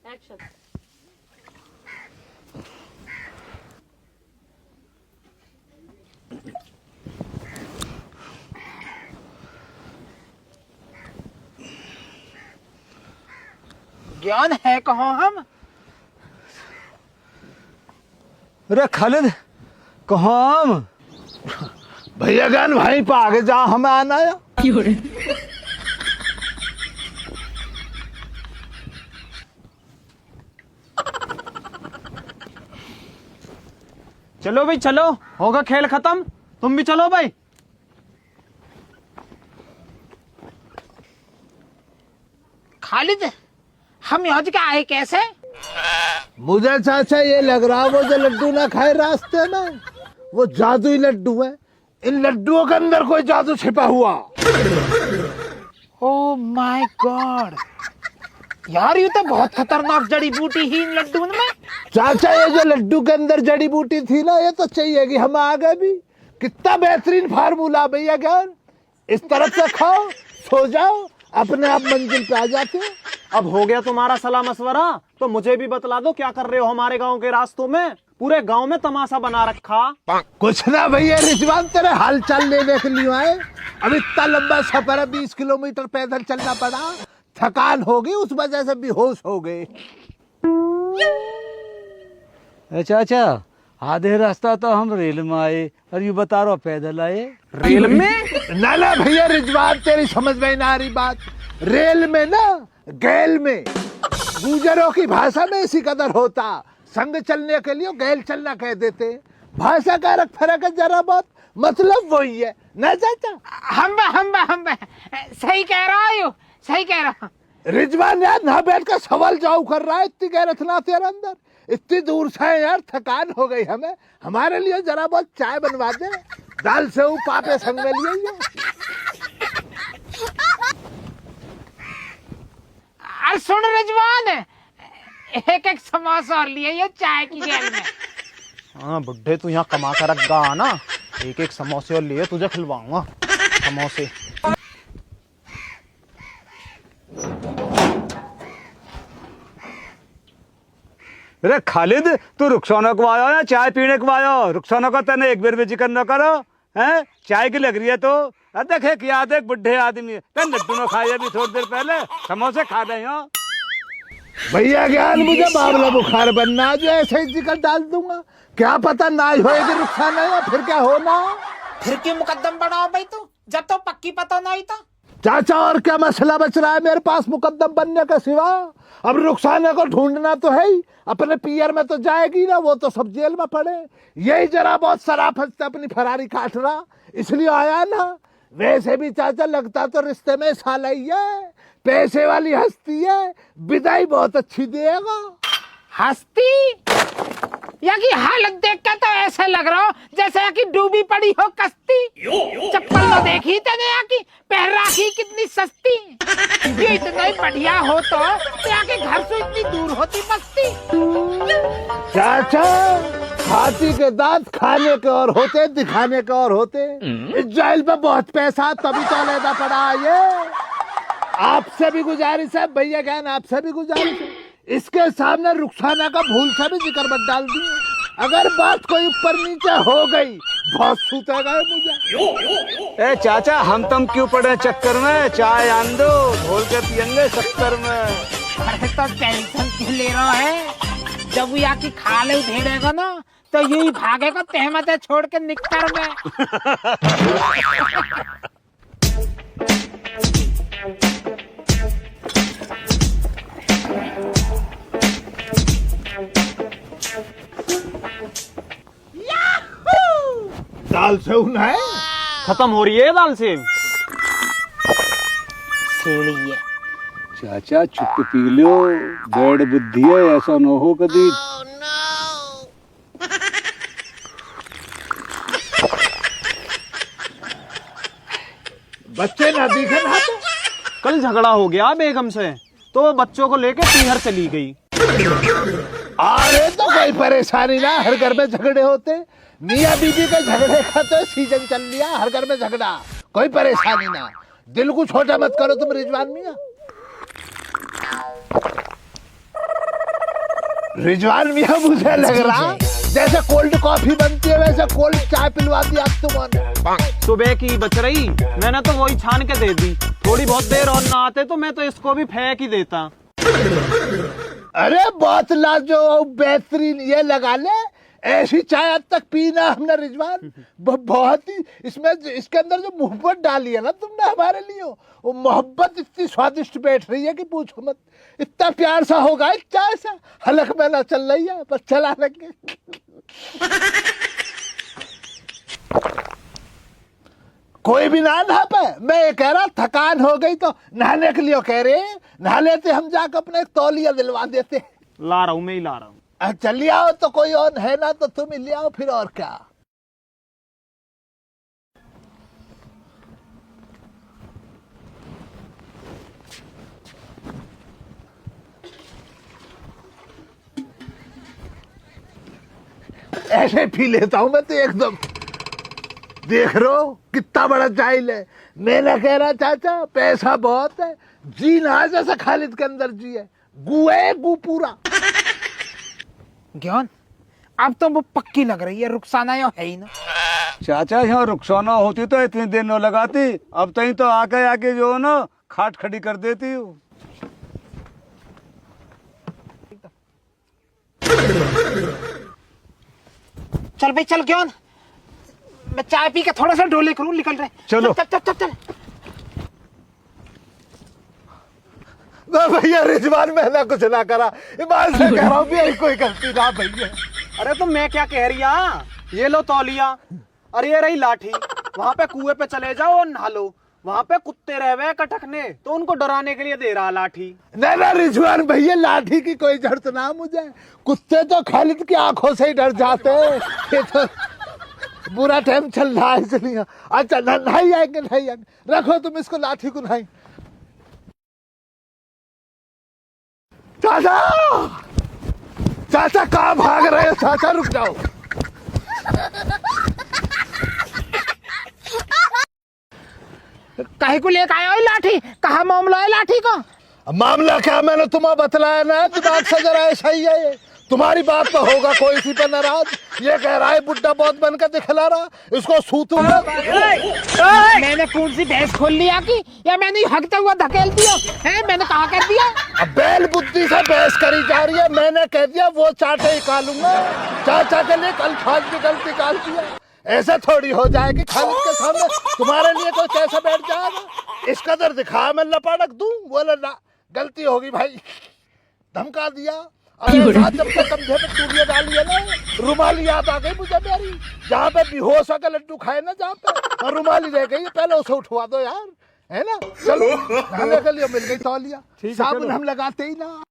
Action. ज्ञान है कहाँ हम? अरे खालिद कहाँ हम? भैया ज्ञान वहीं पर आगे जा, हमें आना है। चलो भाई चलो, होगा खेल खत्म, तुम भी चलो भाई। खालिद हम यहाँ के आए कैसे? मुझे चाचा ये लग रहा वो जो लड्डू ना खाए रास्ते में, वो जादुई लड्डू है। इन लड्डुओं के अंदर कोई जादू छिपा हुआ। ओह माय गॉड यार, ये तो बहुत खतरनाक जड़ी बूटी ही इन लड्डू में। चाचा ये जो लड्डू के अंदर जड़ी बूटी थी ना, ये तो चाहिए कि हम आगे भी। कितना बेहतरीन फार्मूला भैया ज्ञान। इस तरफ से खाओ, सो जाओ, अपने आप मंजिल पे आ जाते हो। अब हो गया तुम्हारा सलाह मशवरा, तो मुझे भी बतला दो क्या कर रहे हो हमारे गांव के रास्तों में। पूरे गांव में तमाशा बना रखा। कुछ ना भैया रिजवान, तेरे हाल चाल लेने के लिए आए। अब इतना लंबा सफर है, 20 किलोमीटर पैदल चलना पड़ा, थकान होगी, उस वजह से बेहोश हो गए। चाचा आधे रास्ता तो हम रेल में आए और ये बता रहा पैदल आए। रेल में? ना ना भैया रिजवान, तेरी समझ में ना आ रही बात। रेल में ना, गैल में। गुजरों की भाषा में इसी कदर होता। संग चलने के लिए गैल चलना कह देते। भाषा का फर्क है जरा बहुत, मतलब वही है ना चाचा। हम सही कह रहा हो, सही कह रहा। रिजवान यार ना बैठ कर सवाल जवाब कर रहा है। इतनी गैरत ना तेरे अंदर, इतनी दूर से यार, थकान हो गई हमें। हमारे लिए जरा बहुत चाय बनवा दे, दाल से पापे संग में लिए। अरे सुन रिजवान, एक एक समोसा और लिए ये चाय की गैल में। हाँ बुड्ढे, तू यहाँ कमा कर रखा ना, एक एक समोसे और लिए तुझे खिलवाऊंगा समोसे। अरे खालिद तू रुखसाना को आया या चाय पीने को आया? रुखसाना का तेने एक बार भी जिक्र न करो है। चाय की लग रही है तो देखे क्या देख बुढ़े आदमी तेन लड्डू न खाए अभी थोड़ी देर पहले, समोसे खा रहे हो। भैया ज्ञान मुझे बावला बुखार बनना, जो ऐसे ही जिक्र डाल दूंगा। क्या पता ना ही होएगी रुखसाना, या फिर क्या होना। फिर क्यों मुकद्दम बनाओ भाई तू, जब तो पक्की पता नहीं था। चाचा और क्या मसला बच रहा है मेरे पास मुकद्दम बनने के सिवा? अब रुखसाना को ढूंढना तो है ही, अपने पियर में तो जाएगी ना, वो तो सब जेल में पड़े। यही जरा बहुत शराफत से अपनी फरारी काट रहा, इसलिए आया ना। वैसे भी चाचा लगता तो रिश्ते में साला ही है, पैसे वाली हस्ती है, विदाई बहुत अच्छी देगा। हस्ती या की हालत देख के तो ऐसे लग रहा हो जैसे कि डूबी पड़ी हो कश्ती। चप्पल तो देखी तेने यहाँ की, पहन राखी कितनी सस्ती। ये इतना ही बढ़िया हो तो यहाँ के घर से इतनी दूर होती बस्ती। चाचा हाथी के दांत खाने के और होते, दिखाने के और होते। इस जेल में बहुत पैसा तभी तो लेना पड़ा ये। आपसे भी गुजारिश है भैया ज्ञान, आपसे भी गुजारिश है, इसके सामने रुखसाना का भूल से भी जिक्र मत डाल दिए। अगर बात कोई ऊपर नीचे हो गई, बहुत सूतेगा मुझे। ए चाचा हम तुम क्यों पड़े चक्कर में, चाय आन दो, घोल के पियेंगे 70 में। अरे तो टेंशन क्यों ले रहा है, जब वो यहाँ की खाले उधेड़ेगा ना तो यही भागेगा तहमत छोड़ के निकटर में। दाल से उन है खत्म हो रही है दाल से। सीढ़ी है चाचा चुप पी लो, बेड़ बुद्धि है, ऐसा न हो कभी। बच्चे ना दिखे ना तो। कल झगड़ा हो गया बेगम से, तो वो बच्चों को लेके पीहर चली गई। अरे तो कोई परेशानी ना, हर घर में झगड़े होते। मियाँ बीबी के झगड़े का तो सीजन चल लिया, हर घर में झगड़ा, कोई परेशानी ना। दिल को छोटा मत करो तुम रिजवान मियाँ। रिजवान मियाँ मुझे लग रहा जैसे कोल्ड कॉफी बनती है वैसे कोल्ड चाय पिलवा दी आप तुमने। सुबह की बच रही, मैंने तो वही छान के दे दी। थोड़ी बहुत देर और ना आते तो मैं तो इसको भी फेंक ही देता। अरे बहुत लाजवाब बेहतरीन, ये लगा ले, ऐसी चाय आज तक पी ना हमने रिजवान। बहुत ही इसमें इसके अंदर जो मोहब्बत डाली है ना तुमने हमारे लिए, वो मोहब्बत इतनी स्वादिष्ट बैठ रही है कि पूछो मत। इतना प्यार सा होगा इस चाय से, हलक में ना चल रही है, बस चला लेंगे। कोई भी ना नहा पाए। मैं ये कह रहा थकान हो गई तो नहाने के लिए कह रहे, नहा लेते हम, जाकर अपने एक तौलिया दिलवा देते। ला रहा हूँ, मैं ही ला रहा हूँ। चलिए आओ, तो कोई और है ना तो तुम ही ले आओ फिर, और क्या। ऐसे पी लेता हूं मैं तो एकदम। देख रहे हो कितना बड़ा जाइल है। मैंने कह रहा चाचा पैसा बहुत है, जी ना जैसा खालिद के अंदर जी है, गु है गु पूरा। ज्ञान अब तो वो पक्की लग रही है, रुखसाना यो है ही ना। चाचा यहाँ रुखसाना होती तो इतनी देर न लगाती, अब तो ही तो आके आके जो है ना खाट खड़ी कर देती हूँ। चल भाई चल ज्ञान, मैं चाय पी के थोड़ा सा डोले करूं, निकल रहे। चलो। चल चल चल चल। भैया रिजवान मैंने कुछ ना करा, ईमान से कह रहा हूँ भी कोई गलती ना भैया। अरे तो मैं क्या कह रही है, ये लो तौलिया, अरे ये रही लाठी, वहां पे कुएं पे चले जाओ और नहा लो। वहां पे कुत्ते रह हुए कटकने, तो उनको डराने के लिए दे रहा लाठी। नहीं ना रिजवान भैया, लाठी की कोई जरूरत ना मुझे, कुत्ते तो खालिद की आंखों से ही डर जाते हैं। ये तो बुरा टाइम चल रहा है इसलिए। अच्छा नहीं आएंगे, नहीं आएंगे, रखो तुम इसको, लाठी को नहीं। चाचा चाचा कहाँ भाग रहे हो चाचा, रुक जाओ। काहे को लेकर आए हो लाठी, कहा मामला है लाठी का? मामला क्या, मैंने तुम्हें बतलाया ना, दिमाग से जरा ऐसा ही है ये। तुम्हारी बात तो होगा कोई सी पे नाराज, ये कह रहा है बुड्ढा बहुत बनकर दिखला रहा, इसको सूतूंगा। मैंने कौन सी भैंस खोल लिया कि, या मैंने हकता हुआ धकेल दिया है? मैंने कहा कर दिया? अब बैल बुद्धि से बहस करी जा रही है, मैंने कह दिया वो चाटे निकालूंगा। चाचा के लिए अल्फाज भी गलत निकाल दिया, ऐसा थोड़ी हो जाएगी खालिद के सामने तुम्हारे लिए कोई कैसा बैठ जाएगा। इस कदर दिखा मैं लपाड़क दूं, बोला ना गलती होगी भाई, धमका दिया। अरे जब तक कंधे पे टूलियां डाली है ना, रुमाली याद आ गई मुझे मेरी, जहाँ पे बेहोश होकर लड्डू खाए ना, जहाँ पे रुमाली रह गई, पहले उसे उठवा दो यार, है ना। चलो नहाने के लिए मिल गई तौलिया, साबुन हम लगाते ही ना।